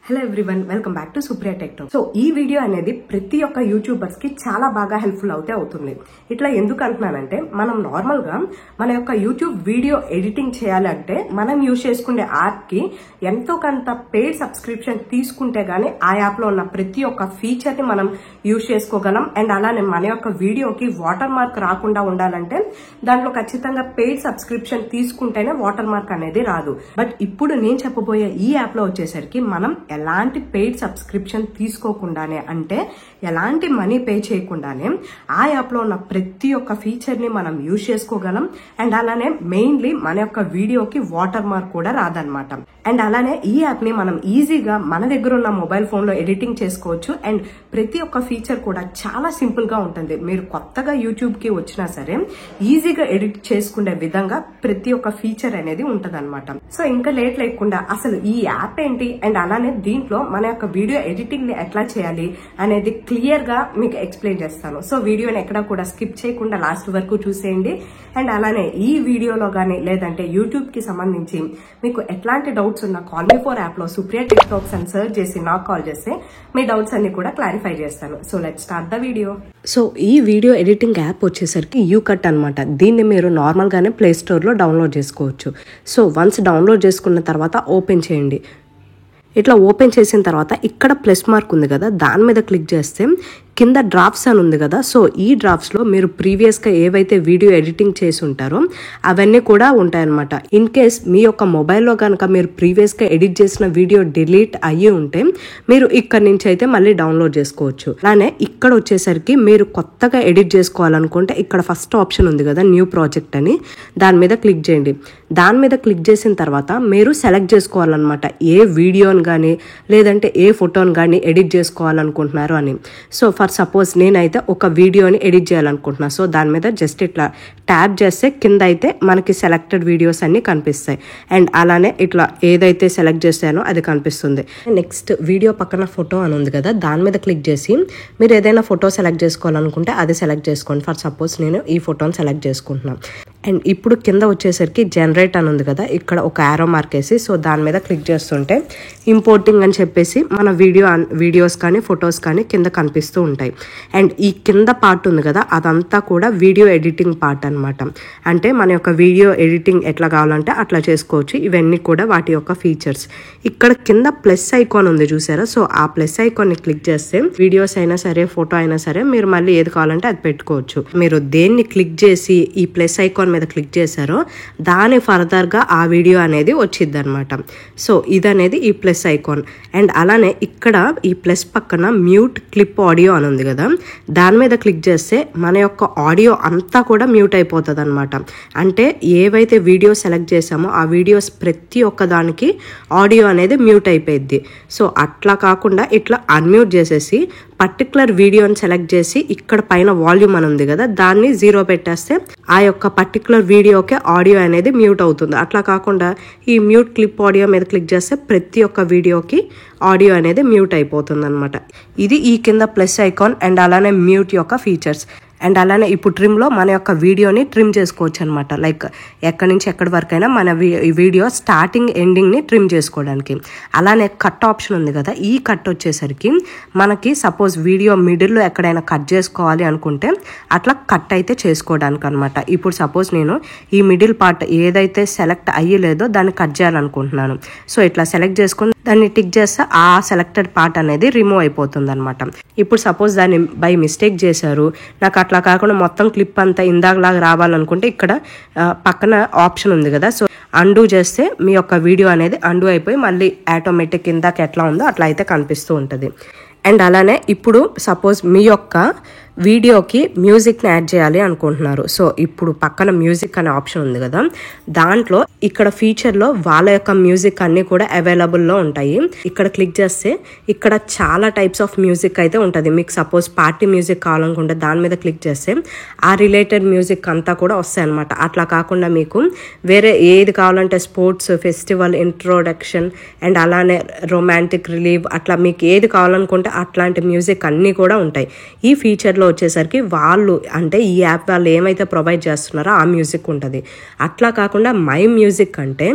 Hello everyone, welcome back to Supriya tech talk. So ఈ video అనేది ప్రతి ఒక్క యూట్యూబర్స్ కి చాలా బాగా హెల్ప్ఫుల్ అవుతుంది. ఇట్లా ఎందుకు అంటున్నానంటే, మనం నార్మల్ గా మన యొక్క యూట్యూబ్ వీడియో ఎడిటింగ్ చేయాలంటే మనం యూజ్ చేసుకునే యాప్ కి ఎంతో కొంత పెయిడ్ సబ్స్క్రిప్షన్ తీసుకుంటే గానీ ఆ యాప్ లో ఉన్న ప్రతి ఒక్క ఫీచర్ ని మనం యూజ్ చేసుకోగలం. అండ్ అలానే మన యొక్క వీడియోకి వాటర్ మార్క్ రాకుండా ఉండాలంటే దాంట్లో ఖచ్చితంగా పెయిడ్ సబ్స్క్రిప్షన్ తీసుకుంటేనే వాటర్ మార్క్ అనేది రాదు. బట్ ఇప్పుడు నేను చెప్పబోయే ఈ యాప్ లో వచ్చేసరికి మనం ఎలాంటి పెయిడ్ సబ్స్క్రిప్షన్ తీసుకోకుండానే, అంటే ఎలాంటి మనీ పే చేయకుండానే ఆ యాప్ లో ఉన్న ప్రతి ఒక్క ఫీచర్ ని మనం యూజ్ చేసుకోగలం. అండ్ అలానే మెయిన్లీ మన యొక్క వీడియోకి వాటర్ మార్క్ కూడా రాదనమాట. అండ్ అలానే ఈ యాప్ ని మనం ఈజీగా మన దగ్గర ఉన్న మొబైల్ ఫోన్ లో ఎడిటింగ్ చేసుకోవచ్చు. అండ్ ప్రతి ఒక్క ఫీచర్ కూడా చాలా సింపుల్ గా ఉంటుంది. మీరు కొత్తగా యూట్యూబ్ కి వచ్చినా సరే ఈజీగా ఎడిట్ చేసుకునే విధంగా ప్రతి ఒక్క ఫీచర్ అనేది ఉంటదన్నమాట. సో ఇంకా లేట్ లేకుండా అసలు ఈ యాప్ ఏంటి, అండ్ అలానే దీంట్లో మన యొక్క వీడియో ఎడిటింగ్ ని ఎట్లా చేయాలి అనేది క్లియర్ గా మీకు ఎక్స్ప్లెయిన్ చేస్తాను. సో వీడియోని ఎక్కడా కూడా స్కిప్ చేయకుండా లాస్ట్ వరకు చూసేయండి. అండ్ అలానే ఈ వీడియోలో గానీ లేదంటే యూట్యూబ్ కి సంబంధించి మీకు ఎట్లాంటి డౌట్స్ ఉన్నా కాల్ మీ ఫర్ యాప్ లో సుప్రియా టెక్ టాక్స్ అని సర్చ్ చేసి నాకు కాల్ చేస్తే మీ డౌట్స్ అన్ని కూడా క్లారిఫై చేస్తాను. So let's start the video. So ఈ వీడియో ఎడిటింగ్ యాప్ వచ్చేసరికి యూకట్ అనమాట. దీన్ని మీరు నార్మల్ గానే ప్లే స్టోర్ లో డౌన్లోడ్ చేసుకోవచ్చు. సో వన్స్ డౌన్లోడ్ చేసుకున్న తర్వాత ఓపెన్ చేయండి. ఇట్లా ఓపెన్ చేసిన తర్వాత ఇక్కడ ప్లస్ మార్క్ ఉంది కదా, దాని మీద క్లిక్ చేస్తే కింద డ్రాఫ్ట్స్ అని ఉంది కదా. సో ఈ డ్రాఫ్ట్స్ లో మీరు ప్రీవియస్ గా ఏవైతే వీడియో ఎడిటింగ్ చేసి ఉంటారో అవన్నీ కూడా ఉంటాయన్నమాట. ఇన్ కేస్ మీ యొక్క మొబైల్లో కనుక మీరు ప్రీవియస్ గా ఎడిట్ చేసిన వీడియో డిలీట్ అయ్యి ఉంటే మీరు ఇక్కడ నుంచి అయితే మళ్ళీ డౌన్లోడ్ చేసుకోవచ్చు. అలానే ఇక్కడ వచ్చేసరికి మీరు కొత్తగా ఎడిట్ చేసుకోవాలనుకుంటే ఇక్కడ ఫస్ట్ ఆప్షన్ ఉంది కదా, న్యూ ప్రాజెక్ట్ అని, దాని మీద క్లిక్ చేయండి. దాని మీద క్లిక్ చేసిన తర్వాత మీరు సెలెక్ట్ చేసుకోవాలన్నమాట ఏ వీడియోని కానీ లేదంటే ఏ ఫోటోని కానీ ఎడిట్ చేసుకోవాలనుకుంటున్నారు అని. సో ఫర్ సపోజ్ నేనైతే ఒక వీడియోని ఎడిట్ చేయాలనుకుంటున్నా. సో దాని మీద జస్ట్ ఇట్లా ట్యాప్ చేస్తే కింద అయితే మనకి సెలెక్టెడ్ వీడియోస్ అన్ని కనిపిస్తాయి. అండ్ అలానే ఇట్లా ఏదైతే సెలెక్ట్ చేస్తానో అది కనిపిస్తుంది. నెక్స్ట్ వీడియో పక్కన ఫోటో అని ఉంది కదా, దాని మీద క్లిక్ చేసి మీరు ఏదైనా ఫోటో సెలెక్ట్ చేసుకోవాలనుకుంటే అది సెలెక్ట్ చేసుకోండి. ఫర్ సపోజ్ నేను ఈ ఫోటోని సెలెక్ట్ చేసుకుంటున్నాను. అండ్ ఇప్పుడు కింద వచ్చేసరికి జనరేట్ అని ఉంది కదా, ఇక్కడ ఒక యారో మార్క్ వేసి సో దాని మీద క్లిక్ చేస్తుంటే ఇంపోర్టింగ్ అని చెప్పేసి మన వీడియోస్ కానీ ఫొటోస్ కానీ కింద కనిపిస్తూ ఉంటాయి. అండ్ ఈ కింద పార్ట్ ఉంది కదా, అదంతా కూడా వీడియో ఎడిటింగ్ పార్ట్ అనమాట. అంటే మన యొక్క వీడియో ఎడిటింగ్ ఎట్లా కావాలంటే అట్లా చేసుకోవచ్చు. ఇవన్నీ కూడా వాటి యొక్క ఫీచర్స్. ఇక్కడ కింద ప్లస్ ఐకాన్ ఉంది చూసారా, సో ఆ ప్లస్ ఐకాన్ ని క్లిక్ చేస్తే వీడియోస్ అయినా సరే ఫోటో అయినా సరే మీరు మళ్ళీ ఏది కావాలంటే అది పెట్టుకోవచ్చు. మీరు దేన్ని క్లిక్ చేసి ఈ ప్లస్ ఐకాన్ మీద క్లిక్ చేశారో దాని ఫర్దర్ గా ఆ వీడియో అనేది వచ్చింది అనమాట. సో ఇదనేది ఈ ప్లస్ ఐకాన్. అండ్ అలానే ఇక్కడ ఈ ప్లస్ పక్కన మ్యూట్ క్లిప్ ఆడియో అని ఉంది కదా, దాని మీద క్లిక్ చేస్తే మన యొక్క ఆడియో అంతా కూడా మ్యూట్ అయిపోతుంది అనమాట. అంటే ఏవైతే వీడియో సెలెక్ట్ చేసామో ఆ వీడియోస్ ప్రతి ఒక్క దానికి ఆడియో అనేది మ్యూట్ అయిపోయింది. సో అట్లా కాకుండా ఇట్లా అన్మ్యూట్ చేసేసి పర్టికులర్ వీడియోని సెలెక్ట్ చేసి ఇక్కడ పైన వాల్యూమ్ అని ఉంది కదా, దాన్ని 0 పెట్టేస్తే ఆ యొక్క పర్టికులర్ వీడియోకి ఆడియో అనేది మ్యూట్ అవుతుంది. అట్లా కాకుండా ఈ మ్యూట్ క్లిప్ ఆడియో మీద క్లిక్ చేస్తే ప్రతి ఒక్క వీడియోకి ఆడియో అనేది మ్యూట్ అయిపోతుంది అనమాట. ఇది ఈ కింద ప్లస్ ఐకాన్ అండ్ అలానే మ్యూట్ యొక్క ఫీచర్స్. అండ్ అలానే ఇప్పుడు ట్రిమ్లో మన యొక్క వీడియోని ట్రిమ్ చేసుకోవచ్చు అనమాట. లైక్ ఎక్కడి నుంచి ఎక్కడి వరకు అయినా మన వీడియో స్టార్టింగ్ ఎండింగ్ని ట్రిమ్ చేసుకోవడానికి. అలానే కట్ ఆప్షన్ ఉంది కదా, ఈ కట్ వచ్చేసరికి మనకి సపోజ్ వీడియో మిడిల్లో ఎక్కడైనా కట్ చేసుకోవాలి అనుకుంటే అట్లా కట్ అయితే చేసుకోవడానికి అనమాట. ఇప్పుడు సపోజ్ నేను ఈ మిడిల్ పార్ట్ ఏదైతే సెలెక్ట్ అయ్యలేదో దాన్ని కట్ చేయాలనుకుంటున్నాను. సో ఇట్లా సెలెక్ట్ చేసుకుని దాన్ని టిక్ చేస్తే ఆ సెలెక్టెడ్ పార్ట్ అనేది రిమూవ్ అయిపోతుంది అనమాట. ఇప్పుడు సపోజ్ దాన్ని బై మిస్టేక్ చేశారు, నాకు అట్లా కాకుండా మొత్తం క్లిప్ అంతా ఇందాకలాగా రావాలనుకుంటే ఇక్కడ పక్కన ఆప్షన్ ఉంది కదా, సో అండూ చేస్తే మీ యొక్క వీడియో అనేది అండూ అయిపోయి మళ్ళీ ఆటోమేటిక్ ఇందాక ఎట్లా ఉందో అట్లా అయితే కనిపిస్తూ ఉంటుంది. అండ్ అలానే ఇప్పుడు సపోజ్ మీ యొక్క వీడియోకి మ్యూజిక్ని యాడ్ చేయాలి అనుకుంటున్నారు. సో ఇప్పుడు పక్కన మ్యూజిక్ అనే ఆప్షన్ ఉంది కదా, దాంట్లో ఇక్కడ ఫీచర్లో వాళ్ళ యొక్క మ్యూజిక్ అన్ని కూడా అవైలబుల్లో ఉంటాయి. ఇక్కడ క్లిక్ చేస్తే ఇక్కడ చాలా టైప్స్ ఆఫ్ మ్యూజిక్ అయితే ఉంటుంది. మీకు సపోజ్ పార్టీ మ్యూజిక్ కావాలనుకుంటే దాని మీద క్లిక్ చేస్తే ఆ రిలేటెడ్ మ్యూజిక్ అంతా కూడా వస్తాయి అనమాట. అట్లా కాకుండా మీకు వేరే ఏది కావాలంటే స్పోర్ట్స్, ఫెస్టివల్ ఇంట్రోడక్షన్ అండ్ అలానే రొమాంటిక్ రిలీవ్ అట్లా మీకు ఏది కావాలనుకుంటే అట్లాంటి మ్యూజిక్ అన్నీ కూడా ఉంటాయి. ఈ ఫీచర్లో వచ్చేసరికి వాళ్ళు అంటే ఈ యాప్ వాళ్ళు ఏమైతే ప్రొవైడ్ చేస్తున్నారో ఆ మ్యూజిక్ ఉంటుంది. అట్లా కాకుండా మై మ్యూజిక్ అంటే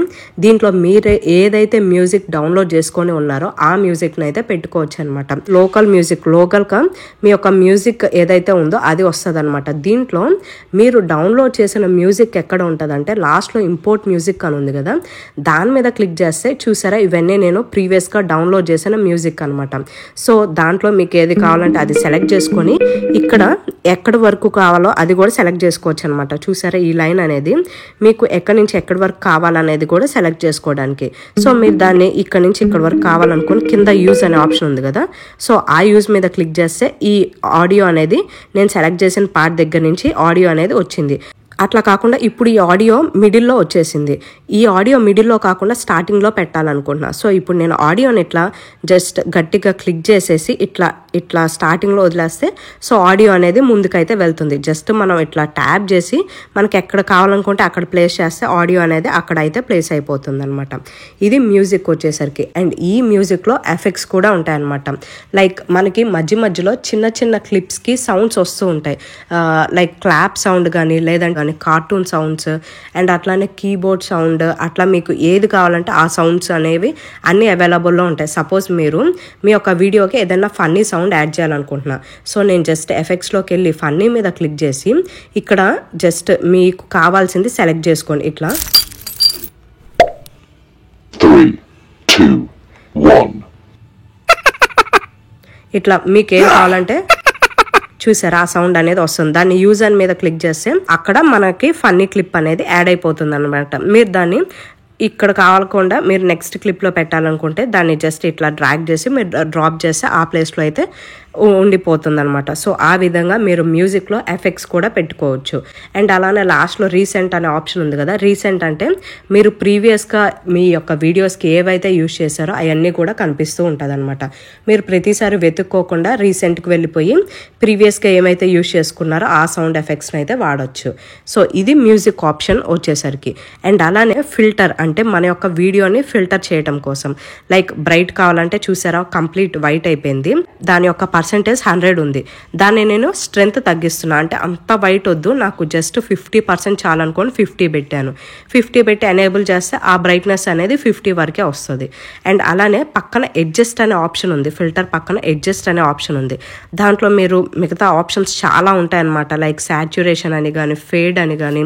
దీంట్లో మీరు ఏదైతే మ్యూజిక్ డౌన్లోడ్ చేసుకొని ఉన్నారో ఆ మ్యూజిక్ని అయితే పెట్టుకోవచ్చు అనమాట. లోకల్ మ్యూజిక్ లోకల్గా మీ యొక్క మ్యూజిక్ ఏదైతే ఉందో అది వస్తుంది అనమాట. దీంట్లో మీరు డౌన్లోడ్ చేసిన మ్యూజిక్ ఎక్కడ ఉంటుందంటే లాస్ట్లో ఇంపోర్ట్ మ్యూజిక్ అని ఉంది కదా, దాని మీద క్లిక్ చేస్తే చూసారా ఇవన్నీ నేను ప్రీవియస్గా డౌన్లోడ్ చేసిన మ్యూజిక్ అనమాట. సో దాంట్లో మీకు ఏది కావాలంటే అది సెలెక్ట్ చేసుకొని ఇక్కడ ఎక్కడి వరకు కావాలో అది కూడా సెలెక్ట్ చేసుకోవచ్చు అనమాట. చూసారా ఈ లైన్ అనేది మీకు ఎక్కడి నుంచి ఎక్కడి వరకు కావాలనేది కూడా సెలెక్ట్ చేసుకోవడానికి. సో మీరు దాన్ని ఇక్కడ నుంచి ఇక్కడ వరకు కావాలనుకుని కింద యూజ్ అనే ఆప్షన్ ఉంది కదా, సో ఆ యూజ్ మీద క్లిక్ చేస్తే ఈ ఆడియో అనేది నేను సెలెక్ట్ చేసిన పార్ట్ దగ్గర నుంచి ఆడియో అనేది వచ్చింది. అట్లా కాకుండా ఇప్పుడు ఈ ఆడియో మిడిల్లో వచ్చేసింది. ఈ ఆడియో మిడిల్లో కాకుండా స్టార్టింగ్లో పెట్టాలనుకుంటున్నా. సో ఇప్పుడు నేను ఆడియోని ఇట్లా జస్ట్ గట్టిగా క్లిక్ చేసేసి ఇట్లా స్టార్టింగ్లో వదిలేస్తే సో ఆడియో అనేది ముందుకైతే వెళ్తుంది. జస్ట్ మనం ఇట్లా ట్యాప్ చేసి మనకి ఎక్కడ కావాలనుకుంటే అక్కడ ప్లేస్ చేస్తే ఆడియో అనేది అక్కడ అయితే ప్లేస్ అయిపోతుంది అనమాట. ఇది మ్యూజిక్ వచ్చేసరికి. అండ్ ఈ మ్యూజిక్లో ఎఫెక్ట్స్ కూడా ఉంటాయన్నమాట. లైక్ మనకి మధ్యలో చిన్న చిన్న క్లిప్స్కి సౌండ్స్ వస్తూ ఉంటాయి. లైక్ క్లాప్ సౌండ్ కానీ లేదంటే కార్టూన్ సౌండ్స్ అండ్ అట్లానే కీబోర్డ్ సౌండ్, అట్లా మీకు ఏది కావాలంటే ఆ సౌండ్స్ అనేవి అన్నీ అవైలబుల్లో ఉంటాయి. సపోజ్ మీరు మీ యొక్క వీడియోకి ఏదైనా ఫన్నీ సౌండ్ యాడ్ చేయాలనుకుంటున్నా, సో నేను జస్ట్ ఎఫెక్ట్స్లోకి వెళ్ళి ఫన్నీ మీద క్లిక్ చేసి ఇక్కడ జస్ట్ మీకు కావాల్సింది సెలెక్ట్ చేసుకోండి. ఇట్లా 3, 2, 1 ఇట్లా మీకు ఏం కావాలంటే చూసారా ఆ సౌండ్ అనేది వస్తుంది. దాన్ని యూజర్ మీద క్లిక్ చేస్తే అక్కడ మనకి ఫన్నీ క్లిప్ అనేది యాడ్ అయిపోతుంది అనమాట. మీరు దాన్ని ఇక్కడ కావాలకుండా మీరు నెక్స్ట్ క్లిప్లో పెట్టాలనుకుంటే దాన్ని జస్ట్ ఇట్లా డ్రాగ్ చేసి మీరు డ్రాప్ చేస్తే ఆ ప్లేస్లో అయితే ఉండిపోతుంది అనమాట. సో ఆ విధంగా మీరు మ్యూజిక్లో ఎఫెక్ట్స్ కూడా పెట్టుకోవచ్చు. అండ్ అలానే లాస్ట్లో రీసెంట్ అనే ఆప్షన్ ఉంది కదా, రీసెంట్ అంటే మీరు ప్రీవియస్గా మీ యొక్క వీడియోస్కి ఏవైతే యూజ్ చేశారో అవన్నీ కూడా కనిపిస్తూ ఉంటుంది అనమాట. మీరు ప్రతిసారి వెతుక్కోకుండా రీసెంట్కి వెళ్ళిపోయి ప్రీవియస్గా ఏమైతే యూజ్ చేసుకున్నారో ఆ సౌండ్ ఎఫెక్ట్స్ని అయితే వాడచ్చు. సో ఇది మ్యూజిక్ ఆప్షన్ వచ్చేసరికి. అండ్ అలానే ఫిల్టర్ అంటే మన యొక్క వీడియోని ఫిల్టర్ చేయడం కోసం, లైక్ బ్రైట్ కావాలంటే చూసారా కంప్లీట్ వైట్ అయిపోయింది, దాని యొక్క పర్సెంటేజ్ 100 ఉంది. దాన్ని నేను స్ట్రెంత్ తగ్గిస్తున్నా, అంటే అంత వైట్ వద్దు నాకు జస్ట్ 50% చాలనుకొని 50 పెట్టాను. 50 పెట్టి ఎనేబుల్ చేస్తే ఆ బ్రైట్నెస్ అనేది 50 వరకే వస్తుంది. అండ్ అలానే పక్కన అడ్జస్ట్ అనే ఆప్షన్ ఉంది, ఫిల్టర్ పక్కన అడ్జస్ట్ అనే ఆప్షన్ ఉంది. దాంట్లో మీరు మిగతా ఆప్షన్స్ చాలా ఉంటాయన్నమాట. లైక్ సాచ్యురేషన్ అని కానీ ఫేడ్ అని కానీ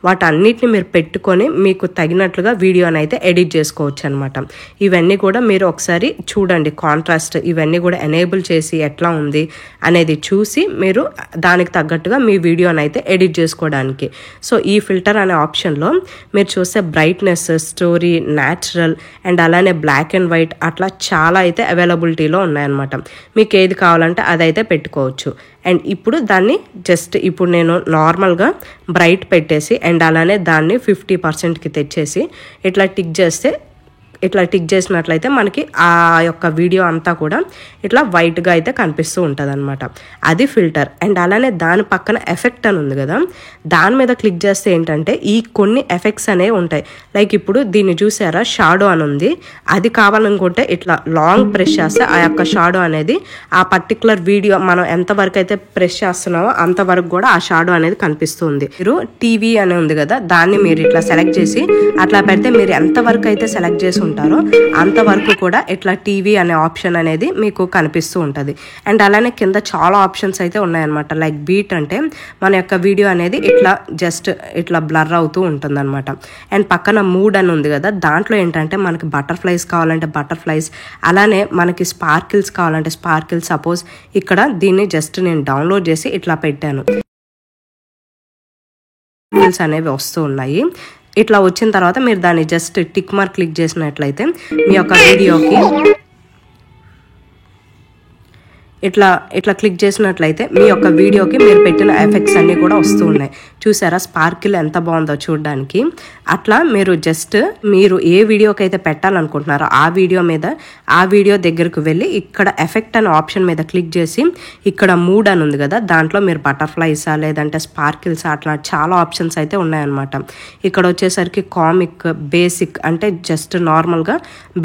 వాటన్నిటిని మీరు పెట్టుకొని మీకు తగినట్లుగా వీడియోని అయితే ఎడిట్ చేసుకోవచ్చు అనమాట. ఇవన్నీ కూడా మీరు ఒకసారి చూడండి, కాంట్రాస్ట్ ఇవన్నీ కూడా ఎనేబుల్ చేసి ఎట్లా ఉంది అనేది చూసి మీరు దానికి తగ్గట్టుగా మీ వీడియోని అయితే ఎడిట్ చేసుకోవడానికి. సో ఈ ఫిల్టర్ అనే ఆప్షన్లో మీరు చూస్తే బ్రైట్నెస్, స్టోరీ, న్యాచురల్ అండ్ అలానే బ్లాక్ అండ్ వైట్ అట్లా చాలా అయితే అవైలబిలిటీలో ఉన్నాయన్నమాట. మీకు ఏది కావాలంటే అదైతే పెట్టుకోవచ్చు. అండ్ ఇప్పుడు దాన్ని జస్ట్ ఇప్పుడు నేను నార్మల్గా బ్రైట్ పెట్టేసి అండ్ అలానే దాన్ని 50%కి తెచ్చేసి ఇట్లా టిక్ చేస్తే ఇట్లా టిక్ చేసినట్లయితే మనకి ఆ యొక్క వీడియో అంతా కూడా ఇట్లా వైట్గా అయితే కనిపిస్తూ ఉంటుంది అనమాట. అది ఫిల్టర్. అండ్ అలానే దాని పక్కన ఎఫెక్ట్ అని ఉంది కదా, దాని మీద క్లిక్ చేస్తే ఏంటంటే ఈ కొన్ని ఎఫెక్ట్స్ అనేవి ఉంటాయి. లైక్ ఇప్పుడు దీన్ని చూసారా షాడో అని ఉంది, అది కావాలనుకుంటే ఇట్లా లాంగ్ ప్రెస్ చేస్తే ఆ యొక్క షాడో అనేది ఆ పర్టికులర్ వీడియో మనం ఎంతవరకు అయితే ప్రెస్ చేస్తున్నామో అంతవరకు కూడా ఆ షాడో అనేది కనిపిస్తుంది. మీరు టీవీ అని ఉంది కదా, దాన్ని మీరు ఇట్లా సెలెక్ట్ చేసి అట్లా పెడితే మీరు ఎంతవరకు అయితే సెలెక్ట్ చేసి ఉంటారో అంతవరకు కూడా ఇట్లా టీవీ అనే ఆప్షన్ అనేది మీకు కనిపిస్తూ ఉంటుంది. అండ్ అలానే కింద చాలా ఆప్షన్స్ అయితే ఉన్నాయన్నమాట. లైక్ బీట్ అంటే మన యొక్క వీడియో అనేది ఇట్లా జస్ట్ ఇట్లా బ్లర్ అవుతూ ఉంటుంది అనమాట. అండ్ పక్కన మూడ్ అని ఉంది కదా, దాంట్లో ఏంటంటే మనకి బటర్ఫ్లైస్ కావాలంటే బటర్ఫ్లైస్, అలానే మనకి స్పార్కిల్స్ కావాలంటే స్పార్కిల్స్. సపోజ్ ఇక్కడ దీన్ని జస్ట్ నేను డౌన్లోడ్ చేసి ఇట్లా పెట్టాను, అనేవి వస్తూ ఉన్నాయి. ఇట్లా వచ్చిన తర్వాత మీరు దాన్ని జస్ట్ టిక్ మార్క్ క్లిక్ చేసినట్లయితే మీ యొక్క వీడియోకి ఇట్లా క్లిక్ చేసినట్లయితే మీ యొక్క వీడియోకి మీరు పెట్టిన ఎఫెక్ట్స్ అన్నీ కూడా వస్తూ ఉన్నాయి. చూసారా స్పార్కిల్ ఎంత బాగుందో చూడడానికి. అట్లా మీరు జస్ట్ మీరు ఏ వీడియోకి అయితే పెట్టాలనుకుంటున్నారో ఆ వీడియో మీద ఆ వీడియో దగ్గరకు వెళ్ళి ఇక్కడ ఎఫెక్ట్ అనే ఆప్షన్ మీద క్లిక్ చేసి ఇక్కడ మూడ్ అని ఉంది కదా, దాంట్లో మీరు బటర్ఫ్లైసా లేదంటే స్పార్కిల్సా అట్లా చాలా ఆప్షన్స్ అయితే ఉన్నాయన్నమాట. ఇక్కడ వచ్చేసరికి కామిక్, బేసిక్ అంటే జస్ట్ నార్మల్గా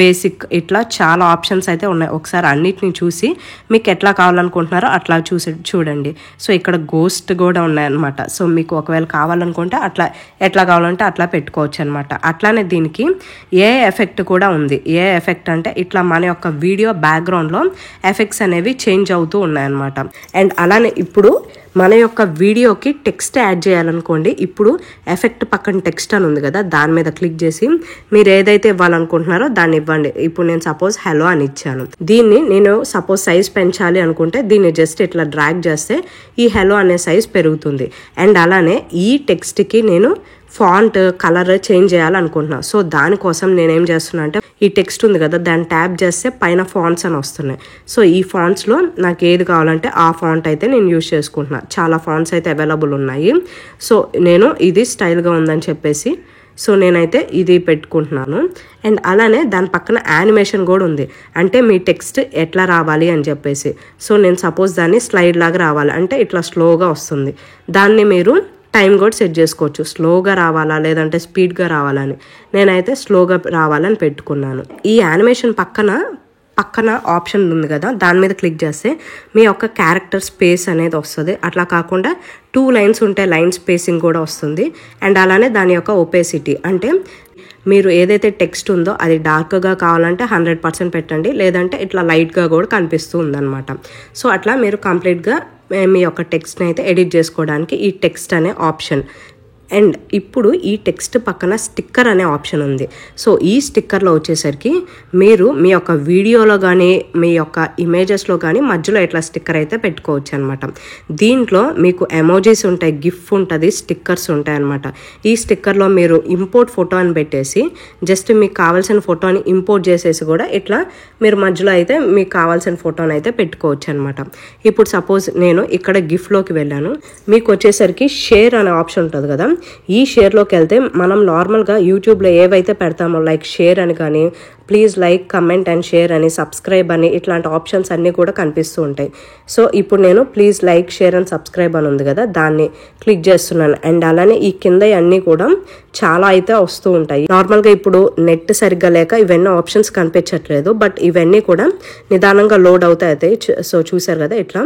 బేసిక్, ఇట్లా చాలా ఆప్షన్స్ అయితే ఉన్నాయి. ఒకసారి అన్నిటిని చూసి మీకు ఎట్లా కావాలనుకుంటున్నారో అట్లా చూడండి. సో ఇక్కడ గోస్ట్ కూడా ఉన్నాయన్నమాట. సో మీకు ఒకవేళ కావాలనుకుంటే అట్లా ఎట్లా కావాలంటే అట్లా పెట్టుకోవచ్చు అనమాట. అట్లానే దీనికి ఏ ఎఫెక్ట్ కూడా ఉంది. ఏ ఎఫెక్ట్ అంటే ఇట్లా మన యొక్క వీడియో బ్యాక్గ్రౌండ్లో ఎఫెక్ట్స్ అనేవి చేంజ్ అవుతూ ఉన్నాయన్నమాట. అండ్ అలానే ఇప్పుడు మన యొక్క వీడియోకి టెక్స్ట్ యాడ్ చేయాలనుకోండి. ఇప్పుడు ఎఫెక్ట్ పక్కన టెక్స్ట్ అని ఉంది కదా, దాని మీద క్లిక్ చేసి మీరు ఏదైతే ఇవ్వాలనుకుంటున్నారో దాన్ని ఇవ్వండి. ఇప్పుడు నేను సపోజ్ హలో అని ఇచ్చాను. దీన్ని నేను సపోజ్ సైజ్ పెంచాలి అనుకుంటే దీన్ని జస్ట్ ఇట్లా డ్రాగ్ చేస్తే ఈ హలో అనే సైజ్ పెరుగుతుంది. అండ్ అలానే ఈ టెక్స్ట్కి నేను ఫాంట్ కలర్ చేంజ్ చేయాలనుకుంటున్నాను. సో దానికోసం నేనేం చేస్తున్నా అంటే ఈ టెక్స్ట్ ఉంది కదా, దాన్ని ట్యాప్ చేస్తే పైన ఫాంట్స్ అని వస్తున్నాయి. సో ఈ ఫాంట్స్లో నాకు ఏది కావాలంటే ఆ ఫాంట్ అయితే నేను యూజ్ చేసుకుంటున్నాను. చాలా ఫాంట్స్ అయితే అవైలబుల్ ఉన్నాయి. సో నేను ఇది స్టైల్గా ఉందని చెప్పేసి సో నేనైతే ఇది పెట్టుకుంటున్నాను. అండ్ అలానే దాని పక్కన యానిమేషన్ కూడా ఉంది, అంటే మీ టెక్స్ట్ ఎట్లా రావాలి అని చెప్పేసి. సో నేను సపోజ్ దాన్ని స్లైడ్ లాగా రావాలి అంటే ఇట్లా స్లోగా వస్తుంది. దాన్ని మీరు టైం కూడా సెట్ చేసుకోవచ్చు, స్లోగా రావాలా లేదంటే స్పీడ్గా రావాలని. నేనైతే స్లోగా రావాలని పెట్టుకున్నాను. ఈ యానిమేషన్ పక్కన ఆప్షన్ ఉంది కదా, దాని మీద క్లిక్ చేస్తే మీ యొక్క క్యారెక్టర్ స్పేస్ అనేది వస్తుంది. అట్లా కాకుండా 2 లైన్స్ ఉంటే లైన్ స్పేసింగ్ కూడా వస్తుంది. అండ్ అలానే దాని యొక్క ఒపేసిటీ అంటే మీరు ఏదైతే టెక్స్ట్ ఉందో అది డార్క్గా కావాలంటే 100% పెట్టండి, లేదంటే ఇట్లా లైట్గా కూడా కనిపిస్తూ ఉందన్నమాట. సో అట్లా మీరు కంప్లీట్గా మీ యొక్క టెక్స్ట్ని అయితే ఎడిట్ చేసుకోవడానికి ఈ టెక్స్ట్ అనే ఆప్షన్. అండ్ ఇప్పుడు ఈ టెక్స్ట్ పక్కన స్టిక్కర్ అనే ఆప్షన్ ఉంది. సో ఈ స్టిక్కర్లో వచ్చేసరికి మీరు మీ యొక్క వీడియోలో కానీ మీ యొక్క ఇమేజెస్లో కానీ మధ్యలో ఇట్లా స్టిక్కర్ అయితే పెట్టుకోవచ్చు అనమాట. దీంట్లో మీకు ఎమోజీస్ ఉంటాయి, గిఫ్ ఉంటుంది, స్టిక్కర్స్ ఉంటాయి అనమాట. ఈ స్టిక్కర్లో మీరు ఇంపోర్ట్ ఫోటో అని పెట్టేసి జస్ట్ మీకు కావాల్సిన ఫోటోని ఇంపోర్ట్ చేసేసి కూడా ఇట్లా మీరు మధ్యలో అయితే మీకు కావాల్సిన ఫోటోని అయితే పెట్టుకోవచ్చు అనమాట. ఇప్పుడు సపోజ్ నేను ఇక్కడ గిఫ్ట్లోకి వెళ్ళాను. మీకు వచ్చేసరికి షేర్ అనే ఆప్షన్ ఉంటుంది కదా, ఈ షేర్లోకి వెళ్తే మనం నార్మల్గా యూట్యూబ్లో ఏవైతే పెడతామో లైక్ షేర్ అని కానీ please like comment and share అని సబ్స్క్రైబ్ అని ఇట్లాంటి ఆప్షన్స్ అన్నీ కూడా కనిపిస్తూ ఉంటాయి. సో ఇప్పుడు నేను please like share and subscribe అని ఉంది కదా, దాన్ని క్లిక్ చేస్తున్నాను. అండ్ అలానే ఈ కింద అన్నీ కూడా చాలా అయితే వస్తూ ఉంటాయి. నార్మల్గా ఇప్పుడు నెట్ సరిగ్గా లేక ఇవన్నీ ఆప్షన్స్ కనిపించట్లేదు, బట్ ఇవన్నీ కూడా నిదానంగా లోడ్ అవుతాయి. సో చూసారు కదా, ఇట్లా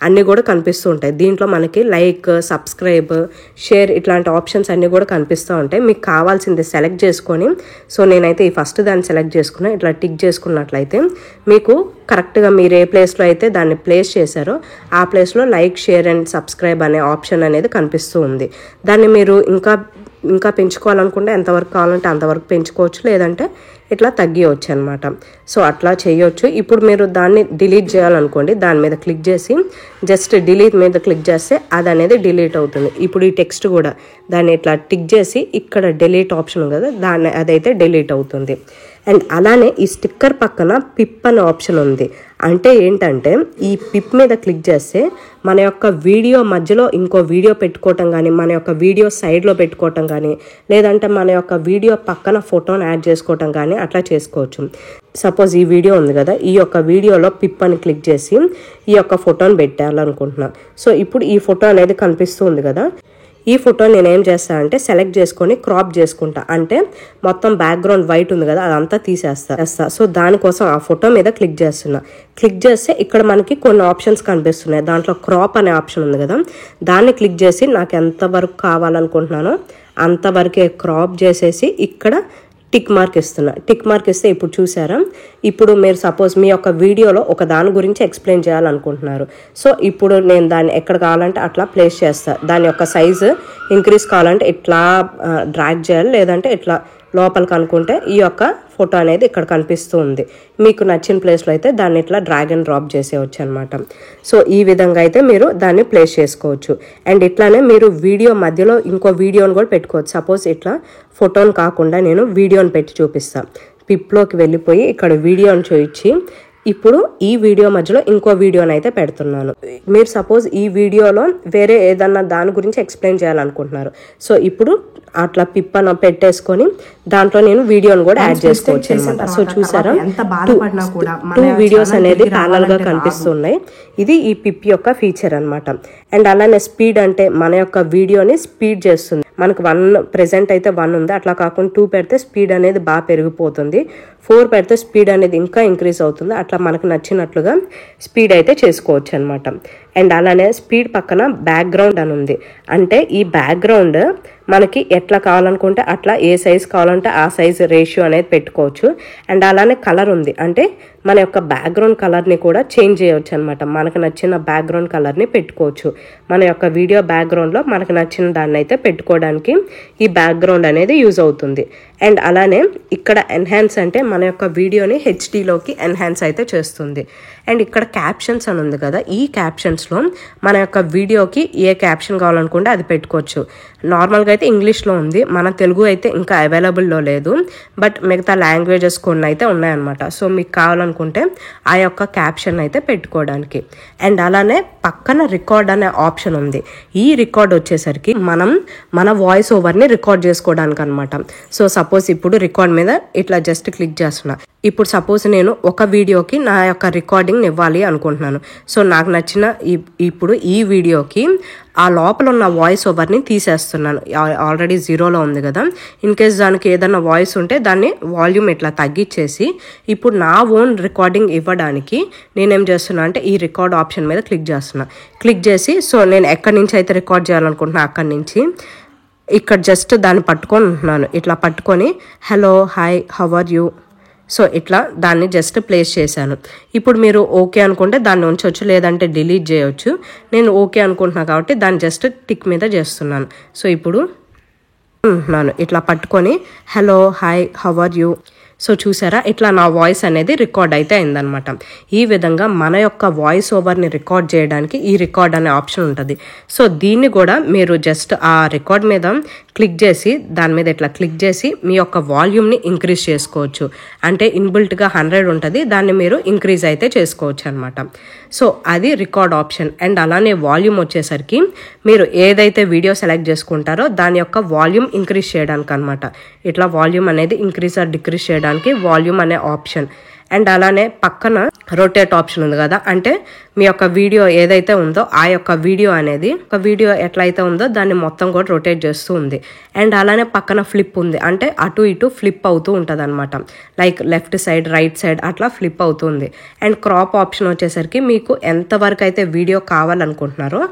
అన్నీ కూడా కనిపిస్తూ ఉంటాయి. దీంట్లో మనకి లైక్, సబ్స్క్రైబ్, షేర్ ఇట్లాంటి ఆప్షన్స్ అన్నీ కూడా కనిపిస్తూ ఉంటాయి. మీకు కావాల్సింది సెలెక్ట్ చేసుకొని, సో నేనైతే ఈ ఫస్ట్ దాన్ని సెలెక్ట్ చేసుకున్నా. ఇట్లా టిక్ చేసుకున్నట్లయితే మీకు కరెక్ట్గా మీరు ఏ ప్లేస్లో అయితే దాన్ని ప్లేస్ చేశారో ఆ ప్లేస్లో లైక్, షేర్ అండ్ సబ్స్క్రైబ్ అనే ఆప్షన్ అనేది కనిపిస్తూ ఉంది. దాన్ని మీరు ఇంకా పెంచుకోవాలనుకుంటే ఎంతవరకు కావాలంటే అంతవరకు పెంచుకోవచ్చు, లేదంటే ఇట్లా తగ్గియవచ్చు అనమాట. సో అట్లా చేయొచ్చు. ఇప్పుడు మీరు దాన్ని డిలీట్ చేయాలనుకోండి, దాని మీద క్లిక్ చేసి జస్ట్ డిలీట్ మీద క్లిక్ చేస్తే అది అనేది డిలీట్ అవుతుంది. ఇప్పుడు ఈ టెక్స్ట్ కూడా దాన్ని ఇట్లా టిక్ చేసి ఇక్కడ డిలీట్ ఆప్షన్ ఉంది కదా, అదైతే డిలీట్ అవుతుంది. అండ్ అలానే ఈ స్టిక్కర్ పక్కన పిప్ అనే ఆప్షన్ ఉంది. అంటే ఏంటంటే ఈ పిప్ మీద క్లిక్ చేస్తే మన యొక్క వీడియో మధ్యలో ఇంకో వీడియో పెట్టుకోవటం కానీ, మన యొక్క వీడియో సైడ్లో పెట్టుకోవటం కానీ, లేదంటే మన యొక్క వీడియో పక్కన ఫోటోని యాడ్ చేసుకోవటం కానీ అట్లా చేసుకోవచ్చు. సపోజ్ ఈ వీడియో ఉంది కదా, ఈ యొక్క వీడియోలో పిప్ అని క్లిక్ చేసి ఈ యొక్క ఫోటోని పెట్టాలనుకుంటున్నా. సో ఇప్పుడు ఈ ఫోటో అనేది కనిపిస్తూ ఉంది కదా, ఈ ఫోటో నేను ఏం చేస్తాను అంటే సెలెక్ట్ చేసుకొని క్రాప్ చేసుకుంటా. అంటే మొత్తం బ్యాక్గ్రౌండ్ వైట్ ఉంది కదా, అదంతా తీసేస్తా. సో దానికోసం ఆ ఫోటో మీద క్లిక్ చేస్తున్నా. క్లిక్ చేస్తే ఇక్కడ మనకి కొన్ని ఆప్షన్స్ కనిపిస్తున్నాయి. దాంట్లో క్రాప్ అనే ఆప్షన్ ఉంది కదా, దాన్ని క్లిక్ చేసి నాకు ఎంతవరకు కావాలనుకుంటున్నానో అంతవరకే క్రాప్ చేసేసి ఇక్కడ టిక్ మార్క్ ఇస్తున్నా. టిక్ మార్క్ ఇస్తే ఇప్పుడు చూసారా, ఇప్పుడు మీరు సపోజ్ మీ యొక్క వీడియోలో ఒక దాని గురించి ఎక్స్ప్లెయిన్ చేయాలనుకుంటున్నారు. సో ఇప్పుడు నేను దాన్ని ఎక్కడ కావాలంటే అట్లా ప్లేస్ చేస్తాను. దాని యొక్క సైజు ఇంక్రీజ్ కావాలంటే ఇట్లా డ్రాగ్ చేయాలి, లేదంటే ఇట్లా లోపలికి అనుకుంటే ఈ యొక్క ఫోటో అనేది ఇక్కడ కనిపిస్తూ ఉంది. మీకు నచ్చిన ప్లేస్లో అయితే దాన్ని ఇట్లా డ్రాగ్ అండ్ డ్రాప్ చేసేవచ్చు అనమాట. సో ఈ విధంగా అయితే మీరు దాన్ని ప్లేస్ చేసుకోవచ్చు. అండ్ ఇట్లానే మీరు వీడియో మధ్యలో ఇంకో వీడియోని కూడా పెట్టుకోవచ్చు. సపోజ్ ఇట్లా ఫోటోని కాకుండా నేను వీడియోని పెట్టి చూపిస్తాను. పిప్లోకి వెళ్ళిపోయి ఇక్కడ వీడియోని చూపించి ఇప్పుడు ఈ వీడియో మధ్యలో ఇంకో వీడియోని అయితే పెడుతున్నాను. మీరు సపోజ్ ఈ వీడియోలో వేరే ఏదన్నా దాని గురించి ఎక్స్ప్లెయిన్ చేయాలనుకుంటున్నారు. సో ఇప్పుడు అట్లా పిప్పన పెట్టేసుకొని దాంట్లో నేను వీడియోని కూడా యాడ్ చేసుకోవచ్చు అనమాట. సో చూసారా, టూ వీడియోస్ అనేది ప్యారల్ గా కనిపిస్తున్నాయి. ఇది ఈ పిప్ యొక్క ఫీచర్ అనమాట. అండ్ అలానే స్పీడ్ అంటే మన యొక్క వీడియోని స్పీడ్ చేస్తుంది. మనకు 1 ప్రెసెంట్ అయితే 1 ఉంది, అట్లా కాకుండా 2 పెడితే స్పీడ్ అనేది బాగా పెరిగిపోతుంది, 4 పెడితే స్పీడ్ అనేది ఇంకా ఇంక్రీజ్ అవుతుంది. అట్లా మనకు నచ్చినట్లుగా స్పీడ్ అయితే చేసుకోవచ్చు అనమాట. అండ్ అలానే స్పీడ్ పక్కన బ్యాక్గ్రౌండ్ అని ఉంది. అంటే ఈ బ్యాక్గ్రౌండ్ మనకి ఎట్లా కావాలనుకుంటే అట్లా ఏ సైజ్ కావాలంటే ఆ సైజ్ రేషియో అనేది పెట్టుకోవచ్చు. అండ్ అలానే కలర్ ఉంది. అంటే మన యొక్క బ్యాక్గ్రౌండ్ కలర్ని కూడా చేంజ్ చేయవచ్చు అనమాట. మనకు నచ్చిన బ్యాక్గ్రౌండ్ కలర్ని పెట్టుకోవచ్చు. మన యొక్క వీడియో బ్యాక్గ్రౌండ్లో మనకు నచ్చిన దాన్ని అయితే పెట్టుకోవడానికి ఈ బ్యాక్గ్రౌండ్ అనేది యూజ్ అవుతుంది. అండ్ అలానే ఇక్కడ ఎన్హాన్స్ అంటే మన యొక్క వీడియోని హెచ్డీలోకి ఎన్హాన్స్ అయితే చేస్తుంది. అండ్ ఇక్కడ క్యాప్షన్స్ అని ఉంది కదా, ఈ క్యాప్షన్స్లో మన యొక్క వీడియోకి ఏ క్యాప్షన్ కావాలనుకుంటే అది పెట్టుకోవచ్చు. నార్మల్గా అయితే ఇంగ్లీష్లో ఉంది, మన తెలుగు అయితే ఇంకా అవైలబుల్లో లేదు, బట్ మిగతా లాంగ్వేజెస్ కొన్ని అయితే ఉన్నాయన్నమాట. సో మీకు కావాలనుకుంటే ఆ యొక్క క్యాప్షన్ అయితే పెట్టుకోవడానికి. అండ్ అలానే పక్కన రికార్డ్ అనే ఆప్షన్ ఉంది. ఈ రికార్డ్ వచ్చేసరికి మనం మన వాయిస్ ఓవర్ని రికార్డ్ చేసుకోవడానికి అనమాట. సో సపోజ్ ఇప్పుడు రికార్డ్ మీద ఇట్లా జస్ట్ క్లిక్ చేస్తున్నా. ఇప్పుడు సపోజ్ నేను ఒక వీడియోకి నా యొక్క రికార్డింగ్ ఇవ్వాలి అనుకుంటున్నాను. సో నాకు నచ్చిన ఇప్పుడు ఈ వీడియోకి ఆ లోపల ఉన్న వాయిస్ ఓవర్ని తీసేస్తున్నాను. ఆల్రెడీ 0లో ఉంది కదా, ఇన్ కేస్ దానికి ఏదైనా వాయిస్ ఉంటే దాన్ని వాల్యూమ్ ఇట్లా తగ్గించేసి ఇప్పుడు నా ఓన్ రికార్డింగ్ ఇవ్వడానికి నేనేం చేస్తున్నా అంటే ఈ రికార్డ్ ఆప్షన్ మీద క్లిక్ చేస్తున్నా. క్లిక్ చేసి సో నేను ఎక్కడి నుంచి అయితే రికార్డ్ చేయాలనుకుంటున్నా అక్కడి నుంచి ఇక్కడ జస్ట్ దాన్ని పట్టుకొని ఉంటున్నాను. ఇట్లా పట్టుకొని hello hi how are you, so ఇట్లా దాన్ని జస్ట్ ప్లేస్ చేశాను. ఇప్పుడు మీరు ఓకే అనుకుంటే దాన్ని ఉంచవచ్చు, లేదంటే డిలీట్ చేయవచ్చు. నేను ఓకే అనుకుంటున్నాను కాబట్టి దాన్ని జస్ట్ టిక్ మీద చేస్తున్నాను. సో ఇప్పుడు ఇట్లా పట్టుకొని hello hi how are you, so చూసారా ఇట్లా నా వాయిస్ అనేది రికార్డ్ అయితే అయిందనమాట. ఈ విధంగా మన యొక్క వాయిస్ ఓవర్ని రికార్డ్ చేయడానికి ఈ రికార్డ్ అనే ఆప్షన్ ఉంటుంది. సో దీన్ని కూడా మీరు జస్ట్ ఆ రికార్డ్ మీద క్లిక్ చేసి దాని మీద ఇట్లా క్లిక్ చేసి మీ యొక్క వాల్యూమ్ని ఇంక్రీజ్ చేసుకోవచ్చు. అంటే ఇన్బిల్ట్గా 100 ఉంటుంది, దాన్ని మీరు ఇంక్రీజ్ అయితే చేసుకోవచ్చు అనమాట. సో అది రికార్డ్ ఆప్షన్. అండ్ అలానే వాల్యూమ్ వచ్చేసరికి మీరు ఏదైతే వీడియో సెలెక్ట్ చేసుకుంటారో దాని యొక్క వాల్యూమ్ ఇంక్రీజ్ చేయడానికి అనమాట. ఇట్లా వాల్యూమ్ అనేది ఇంక్రీజ్ ఆర్ డిక్రీజ్ చేయడానికి వాల్యూమ్ అనే ఆప్షన్. అండ్ అలానే పక్కన రొటేట్ ఆప్షన్ ఉంది కదా, అంటే మీ యొక్క వీడియో ఏదైతే ఉందో ఆ యొక్క వీడియో అనేది ఒక వీడియో ఎట్లయితే ఉందో దాన్ని మొత్తం కూడా రొటేట్ చేస్తూ ఉంది. అండ్ అలానే పక్కన ఫ్లిప్ ఉంది, అంటే అటు ఇటు ఫ్లిప్ అవుతూ ఉంటుంది అనమాట. Like left side right side అట్లా ఫ్లిప్ అవుతుంది. అండ్ క్రాప్ ఆప్షన్ వచ్చేసరికి మీకు ఎంతవరకు అయితే వీడియో కావాలనుకుంటున్నారో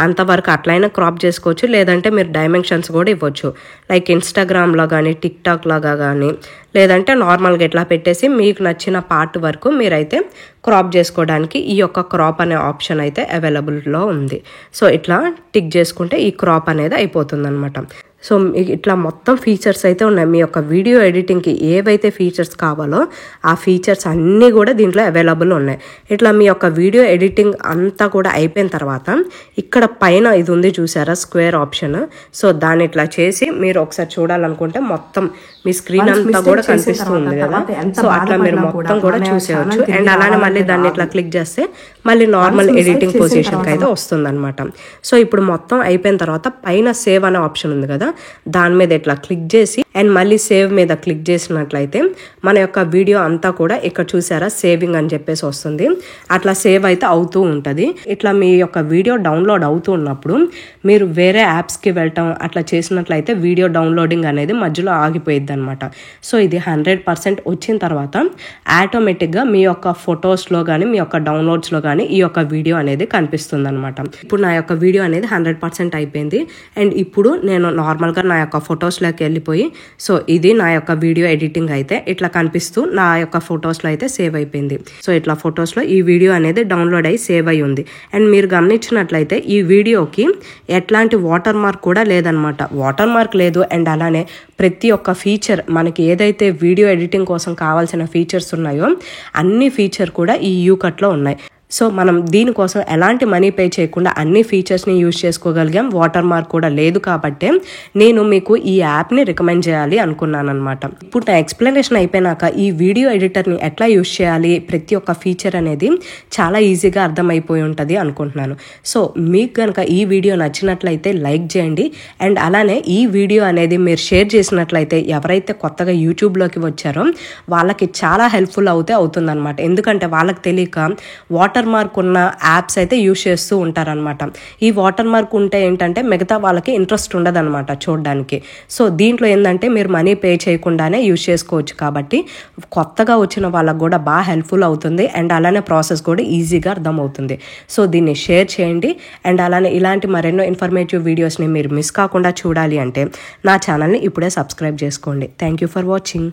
అంతవరకు అట్లయినా క్రాప్ చేసుకోవచ్చు, లేదంటే మీరు డైమెన్షన్స్ కూడా ఇవ్వచ్చు. లైక్ ఇన్స్టాగ్రామ్లో కానీ టిక్టాక్ లాగా కానీ, లేదంటే నార్మల్గా ఇట్లా పెట్టేసి మీకు నచ్చిన పార్ట్ వరకు మీరైతే క్రాప్ చేసుకోవడానికి ఈ యొక్క క్రాప్ అనే ఆప్షన్ అయితే అవైలబుల్లో ఉంది. సో ఇట్లా టిక్ చేసుకుంటే ఈ క్రాప్ అనేది అయిపోతుంది అనమాట. సో ఇట్లా మొత్తం ఫీచర్స్ అయితే ఉన్నాయి. మీ యొక్క వీడియో ఎడిటింగ్కి ఏవైతే ఫీచర్స్ కావాలో ఆ ఫీచర్స్ అన్నీ కూడా దీంట్లో అవైలబుల్ ఉన్నాయి. ఇట్లా మీ యొక్క వీడియో ఎడిటింగ్ అంతా కూడా అయిపోయిన తర్వాత ఇక్కడ పైన ఇది ఉంది చూసారా స్క్వేర్ ఆప్షన్, సో దాన్ని ఇట్లా చేసి మీరు ఒకసారి చూడాలనుకుంటే మొత్తం మీ స్క్రీన్ అంతా కూడా కనిపిస్తుంది కదా, సో అట్లా మీరు మొత్తం కూడా చూసేయచ్చు. అండ్ అలానే మళ్ళీ దాన్ని ఇట్లా క్లిక్ చేస్తే మళ్ళీ నార్మల్ ఎడిటింగ్ పొజిషన్కి అయితే వస్తుంది అనమాట. సో ఇప్పుడు మొత్తం అయిపోయిన తర్వాత పైన సేవ్ అనే ఆప్షన్ ఉంది కదా, దాని మీద ఇట్లా క్లిక్ చేసి అండ్ మళ్ళీ సేవ్ మీద క్లిక్ చేసినట్లయితే మన యొక్క వీడియో అంతా కూడా ఇక్కడ చూసారా సేవింగ్ అని చెప్పేసి వస్తుంది. అట్లా సేవ్ అయితే అవుతూ ఉంటుంది. ఇట్లా మీ యొక్క వీడియో డౌన్లోడ్ అవుతూ ఉన్నప్పుడు మీరు వేరే యాప్స్కి వెళ్ళటం అట్లా చేసినట్లయితే వీడియో డౌన్లోడింగ్ అనేది మధ్యలో ఆగిపోయిద్ది అనమాట. సో ఇది 100% వచ్చిన తర్వాత ఆటోమేటిక్గా మీ యొక్క ఫొటోస్లో కానీ మీ యొక్క డౌన్లోడ్స్లో కానీ ఈ యొక్క వీడియో అనేది కనిపిస్తుంది అనమాట. ఇప్పుడు నా యొక్క వీడియో అనేది 100% అయిపోయింది. అండ్ ఇప్పుడు నేను నార్మల్గా నా యొక్క ఫొటోస్లోకి వెళ్ళిపోయి సో ఇది నా యొక్క వీడియో ఎడిటింగ్ అయితే ఇట్లా కనిపిస్తూ నా యొక్క ఫొటోస్లో అయితే సేవ్ అయిపోయింది. సో ఇట్లా ఫొటోస్లో ఈ వీడియో అనేది డౌన్లోడ్ అయ్యి సేవ్ అయ్యి ఉంది. అండ్ మీరు గమనించినట్లయితే ఈ వీడియోకి ఎట్లాంటి వాటర్ మార్క్ కూడా లేదనమాట. వాటర్ మార్క్ లేదు. అండ్ అలానే ప్రతి ఒక్క ఫీచర్ మనకి ఏదైతే వీడియో ఎడిటింగ్ కోసం కావాల్సిన ఫీచర్స్ ఉన్నాయో అన్ని ఫీచర్ కూడా ఈ యూకట్లో ఉన్నాయి. సో మనం దీనికోసం ఎలాంటి మనీ పే చేయకుండా అన్ని ఫీచర్స్ని యూజ్ చేసుకోగలిగాం. వాటర్ మార్క్ కూడా లేదు కాబట్టి నేను మీకు ఈ యాప్ని రికమెండ్ చేయాలి అనుకున్నాను అనమాట. ఇప్పుడు నా ఎక్స్ప్లెనేషన్ అయిపోయినాక ఈ వీడియో ఎడిటర్ని ఎట్లా యూజ్ చేయాలి, ప్రతి ఒక్క ఫీచర్ అనేది చాలా ఈజీగా అర్థమైపోయి ఉంటుంది అనుకుంటున్నాను. సో మీకు కనుక ఈ వీడియో నచ్చినట్లయితే లైక్ చేయండి. అండ్ అలానే ఈ వీడియో అనేది మీరు షేర్ చేసినట్లయితే ఎవరైతే కొత్తగా యూట్యూబ్లోకి వచ్చారో వాళ్ళకి చాలా హెల్ప్ఫుల్ అవుతుందన్నమాట. ఎందుకంటే వాళ్ళకి తెలియక వాటర్ మార్క్ ఉన్న యాప్స్ అయితే యూజ్ చేస్తూ ఉంటారనమాట. ఈ వాటర్ మార్క్ ఉంటే ఏంటంటే మిగతా వాళ్ళకి ఇంట్రెస్ట్ ఉండదు అనమాట చూడడానికి. సో దీంట్లో ఏంటంటే మీరు మనీ పే చేయకుండానే యూజ్ చేసుకోవచ్చు కాబట్టి కొత్తగా వచ్చిన వాళ్ళకు కూడా బాగా హెల్ప్ఫుల్ అవుతుంది. అండ్ అలానే ప్రాసెస్ కూడా ఈజీగా అర్థమవుతుంది. సో దీన్ని షేర్ చేయండి. అండ్ అలానే ఇలాంటి మరెన్నో ఇన్ఫర్మేటివ్ వీడియోస్ని మీరు మిస్ కాకుండా చూడాలి అంటే నా ఛానల్ని ఇప్పుడే సబ్స్క్రైబ్ చేసుకోండి. Thank you for watching.